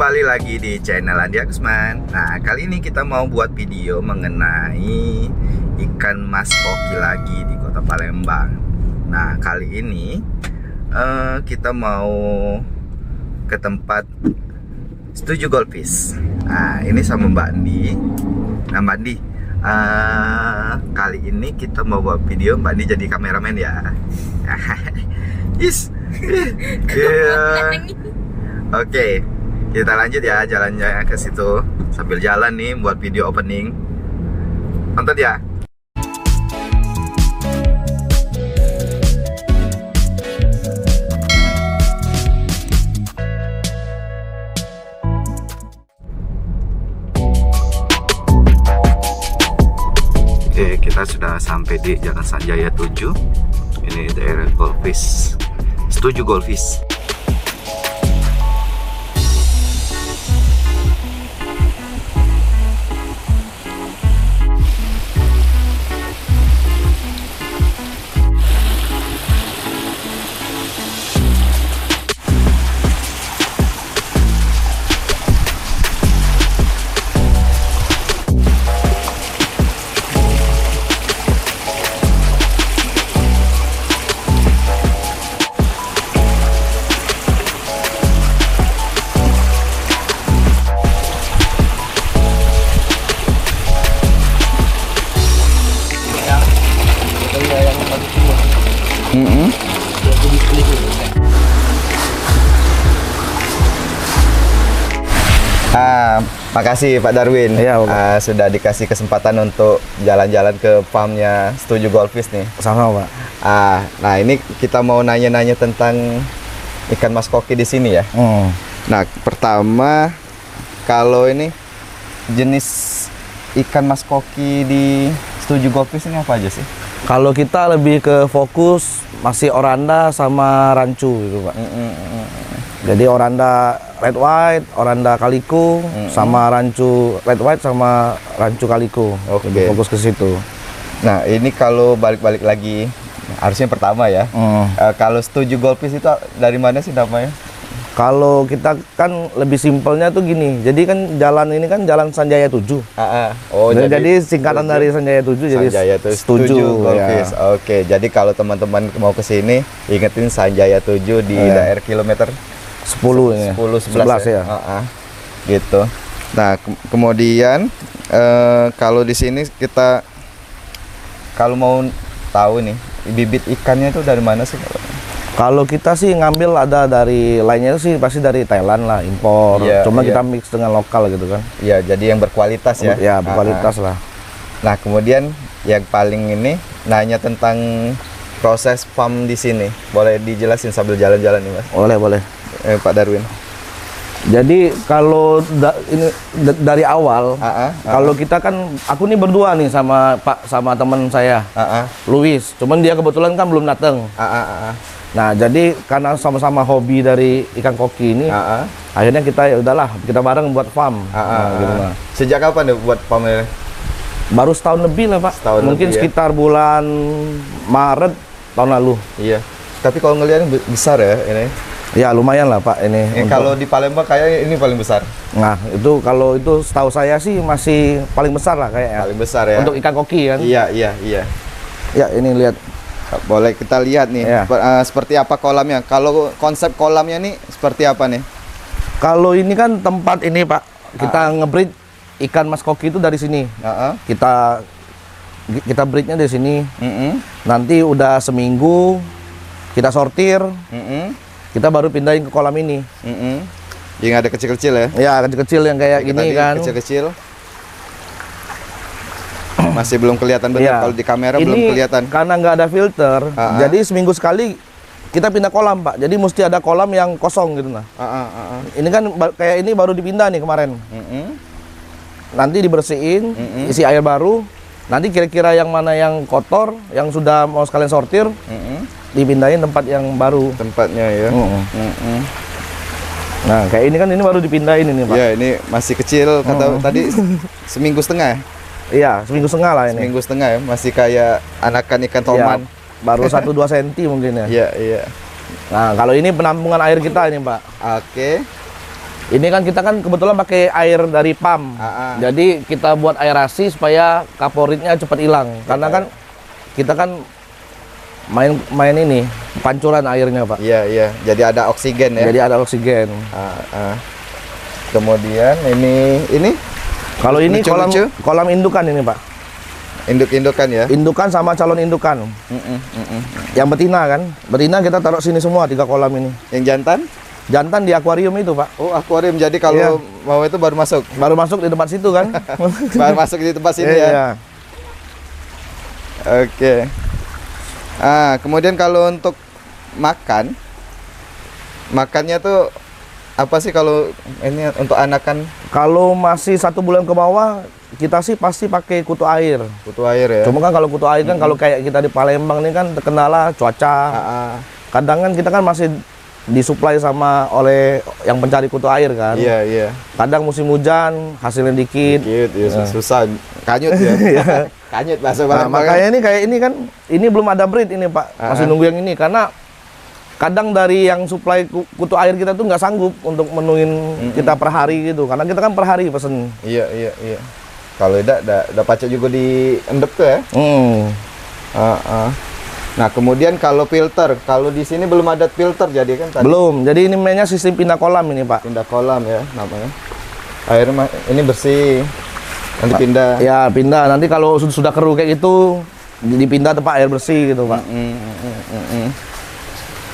kembali lagi di channel Andi Agusman. Nah, kali ini kita mau buat video mengenai ikan mas koki lagi di Kota Palembang. Nah, kali ini kita mau ke tempat Setuju Goldfish. Nah, ini sama Mbak Andi. Nah, Mbak Andi, kali ini kita mau buat video. Mbak Andi jadi kameramen ya. Yes. Oke, kita lanjut ya jalannya ke situ. Sambil jalan nih buat video opening. Nonton ya. Oke, kita sudah sampai di Jalan Sanjaya 7. Ini daerah Goldfish. Setuju Goldfish. Makasih Pak Darwin, ya, sudah dikasih kesempatan untuk jalan-jalan ke farmnya Setuju Goldfish nih. Sama-sama Pak. Nah ini kita mau nanya-nanya tentang ikan mas koki di sini ya. Nah pertama, kalau ini jenis ikan mas koki di Setuju Goldfish ini apa aja sih? Kalau kita lebih ke fokus masih oranda sama rancu gitu Pak. Jadi oranda red white, oranda kaliko, sama rancu red white sama rancu kaliko. Oke. Lebih fokus ke situ. Nah ini kalau balik-balik lagi, harusnya pertama ya. Kalau Setuju Goldfish itu dari mana sih namanya? Kalau kita kan lebih simpelnya tuh gini. Jadi kan jalan ini kan Jalan Sanjaya 7. Oh, jadi singkatan dari Sanjaya 7 jadi Setuju Goldfish. Ya. Oke, jadi kalau teman-teman mau ke sini, ingetin Sanjaya 7 di daerah kilometer 10 11 ya. Gitu. Nah, kemudian kalau di sini kita kalau mau tahu nih bibit ikannya itu dari mana sih? Kalau kita sih ngambil ada dari lainnya sih pasti dari Thailand lah, impor. Cuma kita mix dengan lokal gitu kan. Iya, jadi yang berkualitas ya. Ya, berkualitas lah. Nah, kemudian yang paling ini nanya tentang proses farm di sini. Boleh dijelasin sambil jalan-jalan nih, Mas? Boleh. Pak Darwin. Jadi kalau ini dari awal, kalau kita kan aku nih berdua nih sama teman saya, Luis. Cuman dia kebetulan kan belum datang. Nah, jadi karena sama-sama hobi dari ikan koki ini, akhirnya kita ya udahlah kita bareng buat farm. Gitu lah. Sejak kapan nih buat farm ini? Baru setahun lebih lah Pak. Mungkin lebih, sekitar bulan Maret tahun lalu. Iya. Tapi kalau ngelihat besar ya ini. Ya lumayan lah Pak ini. Kalau di Palembang kayaknya ini paling besar. Nah itu kalau itu setahu saya sih masih paling besar lah kayaknya. Paling besar ya. Untuk ikan koki kan. Iya. Ya ini lihat. Boleh kita lihat nih. Ya. Seperti apa kolamnya. Kalau konsep kolamnya nih seperti apa nih? Kalau ini kan tempat ini Pak. Kita ngebreed ikan mas koki itu dari sini. Kita breednya dari sini. Nanti udah seminggu kita sortir. Kita baru pindahin ke kolam ini. Yang ada kecil-kecil ya? Ya, kecil-kecil yang kayak gini kan. Kecil-kecil. Masih belum kelihatan benar kalau di kamera ini belum kelihatan. Karena nggak ada filter, jadi seminggu sekali kita pindah kolam Pak. Jadi mesti ada kolam yang kosong gitu nah. Ini kan kayak ini baru dipindah nih kemarin. Nanti dibersihin, isi air baru. Nanti kira-kira yang mana yang kotor, yang sudah mau sekalian sortir, dipindahin tempat yang baru. Tempatnya ya. Nah, kayak ini kan ini baru dipindahin ini Pak. Iya, ini masih kecil. Kata tadi seminggu setengah. Iya, seminggu setengah lah ini. Seminggu setengah ya, masih kayak anakan ikan toman. Baru 1-2 cm mungkin ya. Iya. Nah, kalau ini penampungan air kita ini Pak. Oke. Ini kan kita kan kebetulan pakai air dari pam. Jadi kita buat aerasi supaya kaporitnya cepat hilang. Karena kan kita kan main ini pancuran airnya, Pak. Iya, iya. Jadi ada oksigen ya. Jadi ada oksigen. Kemudian ini kalau ini kolam indukan ini, Pak. Induk-indukan ya. Indukan sama calon indukan. Yang betina kan. Betina kita taruh sini semua 3 kolam ini. Yang jantan? Jantan di akuarium itu, Pak. Oh, akuarium. Jadi kalau mau itu baru masuk. Baru masuk di tempat situ kan. Baru masuk di tempat sini ya. Iya. Oke. Kemudian kalau untuk makannya tuh apa sih kalau ini untuk anakan? Kalau masih 1 bulan ke bawah, kita sih pasti pakai kutu air. Kutu air ya. Cuma kan kalau kutu air kan kalau kayak kita di Palembang ini kan terkendala cuaca. Kadang kan kita kan masih disuplai oleh yang pencari kutu air kan. Iya, iya. Kadang musim hujan hasilnya dikit. Ya, susah. Kanyut ya. Kanyut bahasa Palembang. Makanya ini kayak ini kan ini belum ada breed ini, Pak. Masih nunggu yang ini karena kadang dari yang suplai kutu air kita tuh nggak sanggup untuk menuin kita per hari gitu. Karena kita kan per hari pesen. Iya, iya, iya. Kalau udah pacak juga di endep tuh ya. Nah, kemudian kalau filter, kalau di sini belum ada filter jadi kan tadi. Belum. Jadi ini mainnya sistem pindah kolam ini, Pak. Pindah kolam ya namanya. Air ini bersih. Nanti pindah. Ya, pindah. Nanti kalau sudah keruh kayak gitu dipindah tempat air bersih gitu, Pak.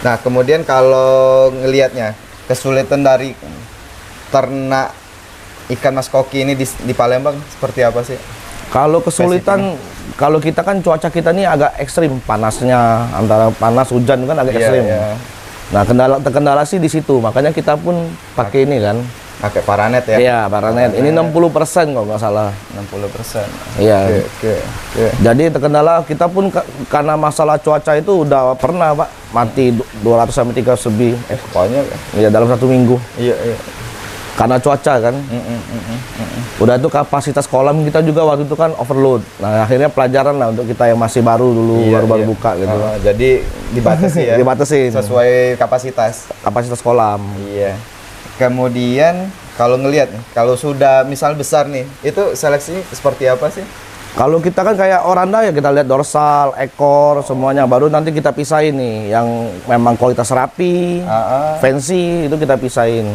Nah, kemudian kalau ngelihatnya kesulitan dari ternak ikan mas koki ini di Palembang seperti apa sih? Kalau kesulitan, kalau kita kan cuaca kita ini agak ekstrim, panasnya antara panas hujan kan agak ekstrim. Nah, terkendala sih di situ, makanya kita pun pakai ini kan. Pakai paranet ya? Iya, paranet. Ini 60% kalau nggak salah. 60%. Iya. Oke. Jadi terkendala kita pun karena masalah cuaca itu udah pernah, Pak, mati 200 sampai 300 lebih. Banyak ya? Iya, dalam 1 minggu. Iya, iya. Karena cuaca kan. Udah itu kapasitas kolam kita juga waktu itu kan overload. Nah, akhirnya pelajaran lah untuk kita yang masih baru dulu, baru buka gitu. Jadi dibatasi ya? Dibatasin. Sesuai kapasitas kolam. Iya. Kemudian kalau ngelihat nih, kalau sudah misal besar nih, itu seleksi seperti apa sih? Kalau kita kan kayak oranda ya kita lihat dorsal, ekor, semuanya. Baru nanti kita pisahin nih, yang memang kualitas rapi, fancy itu kita pisahin.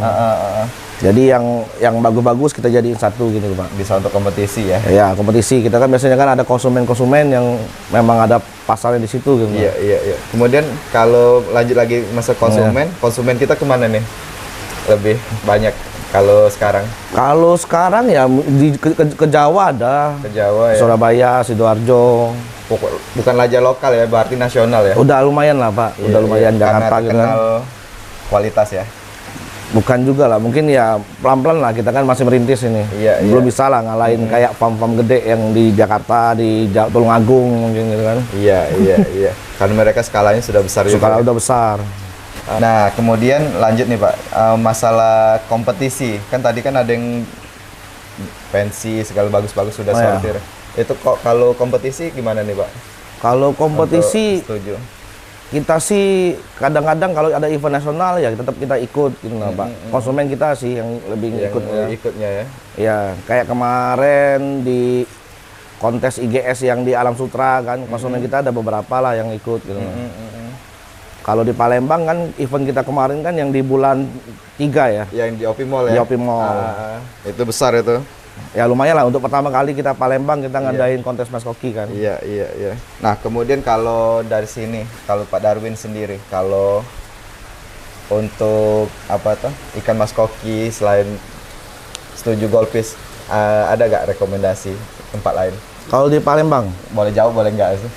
Jadi yang bagus-bagus kita jadiin satu gitu, Pak. Bisa untuk kompetisi ya? Ya, kompetisi. Kita kan biasanya kan ada konsumen-konsumen yang memang ada pasarnya di situ gitu. Iya, iya, iya. Kemudian kalau lanjut lagi masa konsumen kita kemana nih? Lebih banyak kalau sekarang? Kalau sekarang ya ke Jawa ada. Ke Jawa ya? Surabaya, Sidoarjo. Bukan aja lokal ya, berarti nasional ya? Udah lumayan lah, Pak. Udah lumayan Jakarta gitu kan. Kualitas ya? Bukan juga lah, mungkin ya pelan-pelan lah, kita kan masih merintis ini. Belum bisa lah ngalahin kayak farm-farm gede yang di Jakarta, di Tulungagung mungkin gitu kan. Iya. Karena mereka skalanya sudah besar juga. Skala udah besar. Nah, kemudian lanjut nih, Pak, masalah kompetisi. Kan tadi kan ada yang pensi, segala bagus-bagus sudah sortir. Itu kok kalau kompetisi gimana nih, Pak? Kalau kompetisi, setuju. Kita sih kadang-kadang kalau ada event nasional ya tetap kita ikut gitu lah, Pak. Konsumen kita sih yang lebih ikutnya ya. Ya, kayak kemarin di kontes IGS yang di Alam Sutra kan, konsumen kita ada beberapa lah yang ikut gitu. Kalau di Palembang kan event kita kemarin kan yang di bulan 3 ya. Yang di OP Mall ya. Di OP Mall. Itu besar itu. Ya lumayan lah, untuk pertama kali kita Palembang kita ngadain kontes mas koki kan. Iya. Nah, kemudian kalau dari sini, kalau Pak Darwin sendiri, kalau untuk ikan mas koki selain setuju Goldfish, ada gak rekomendasi tempat lain? Kalau di Palembang? Boleh jauh, boleh enggak sih?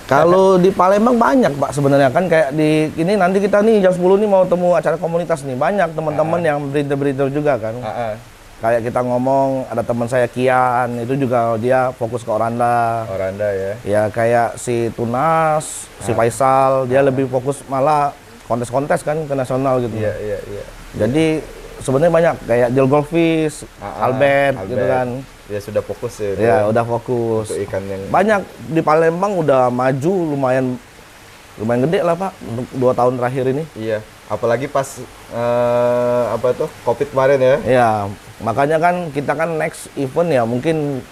Kalau di Palembang banyak, Pak, sebenarnya kan kayak di ini nanti kita nih jam 10 nih mau temu acara komunitas nih, banyak teman-teman yang breeder-breeder juga kan. Kayak kita ngomong, ada teman saya Kian, itu juga dia fokus ke oranda. Oranda ya? Ya kayak si Tunas, si Faisal, dia lebih fokus malah kontes-kontes kan ke nasional gitu. Iya. Jadi sebenarnya banyak kayak Jill Goldfish, Albert gitu kan. Ya sudah fokus ya? Ya udah fokus. Untuk ikan yang... Banyak di Palembang udah maju lumayan gede lah, Pak, untuk 2 tahun terakhir ini. Iya. Apalagi pas apa tuh COVID kemarin ya. Ya, makanya kan kita kan next event ya mungkin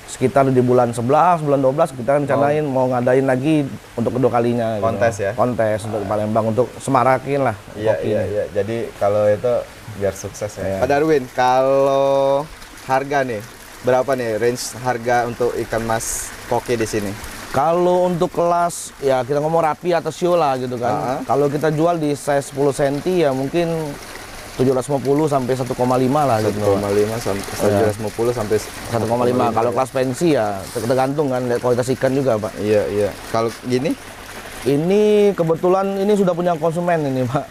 sekitar di bulan 11, bulan 12 kita rencanain mau ngadain lagi untuk kedua kalinya. Kontes gitu. Ya? Kontes untuk Palembang untuk semarakin lah. Iya. Jadi kalau itu biar sukses ya. Pak Darwin, kalau harga nih, berapa nih range harga untuk ikan mas koki di sini? Kalau untuk kelas ya kita ngomong rapi atau sio lah gitu kan. Kalau kita jual di size 10 cm ya mungkin 750 sampai 1,5 lah gitu. 1,5 sampai 750 sampai 1,5. Kalau kelas pensi ya tergantung kan lihat kualitas ikan juga, Pak. Iya. Kalau gini? Ini kebetulan ini sudah punya konsumen ini, Pak.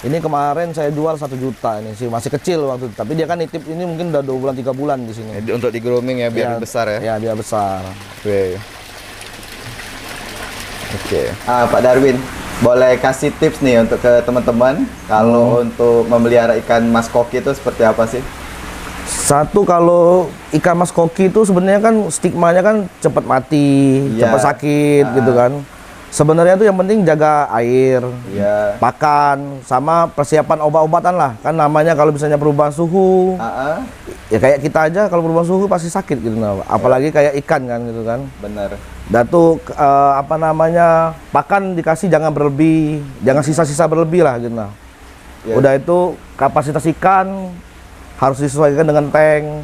Ini kemarin saya jual 1 juta ini sih, masih kecil waktu itu. Tapi dia kan nitip ini mungkin udah 2 bulan 3 bulan di sini. Untuk di grooming ya biar besar ya. Ya, biar besar. Oke. Pak Darwin, boleh kasih tips nih untuk ke teman-teman kalau untuk memelihara ikan mas koki itu seperti apa sih? Satu, kalau ikan mas koki itu sebenarnya kan stigmanya kan cepat mati, cepat sakit gitu kan. Sebenarnya tuh yang penting jaga air, pakan, sama persiapan obat-obatan lah. Kan namanya kalau misalnya perubahan suhu, ya kayak kita aja kalau perubahan suhu pasti sakit gitu. Apalagi kayak ikan kan gitu kan. Benar. Dan tuh apa namanya, pakan dikasih jangan berlebih, jangan sisa-sisa berlebih lah gitu. Udah itu kapasitas ikan harus disesuaikan dengan tank.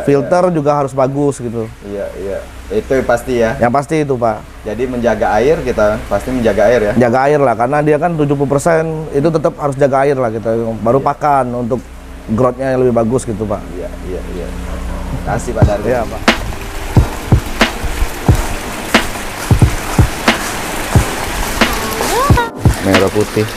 Filter juga harus bagus gitu. Iya. Itu pasti ya. Yang pasti itu, Pak. Jadi menjaga air, kita pasti menjaga air ya. Jaga air lah, karena dia kan 70% itu tetap harus jaga air lah kita. Baru pakan untuk growth-nya yang lebih bagus gitu, Pak. Iya. Kasih Pak Darwin. Iya, Pak. Merah putih.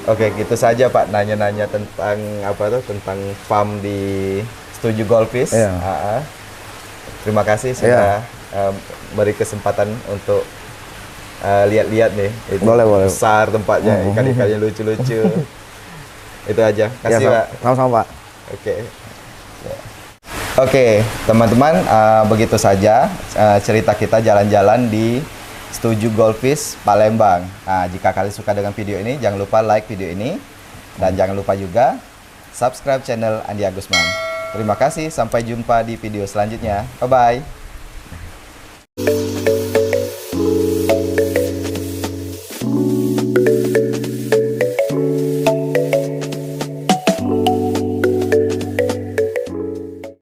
Oke, gitu saja Pak, nanya-nanya tentang tentang farm di Setuju Goldfish. Terima kasih sudah beri kesempatan untuk lihat-lihat nih. Itu boleh. Besar tempatnya, ikan-ikannya lucu-lucu. Itu aja. Kasih Pak. Sama-sama, Pak. Oke, teman-teman, begitu saja cerita kita jalan-jalan di Setuju Goldfish Palembang. Nah, jika kalian suka dengan video ini, jangan lupa like video ini. Dan jangan lupa juga subscribe channel Andi Agusman. Terima kasih, sampai jumpa di video selanjutnya. Bye-bye.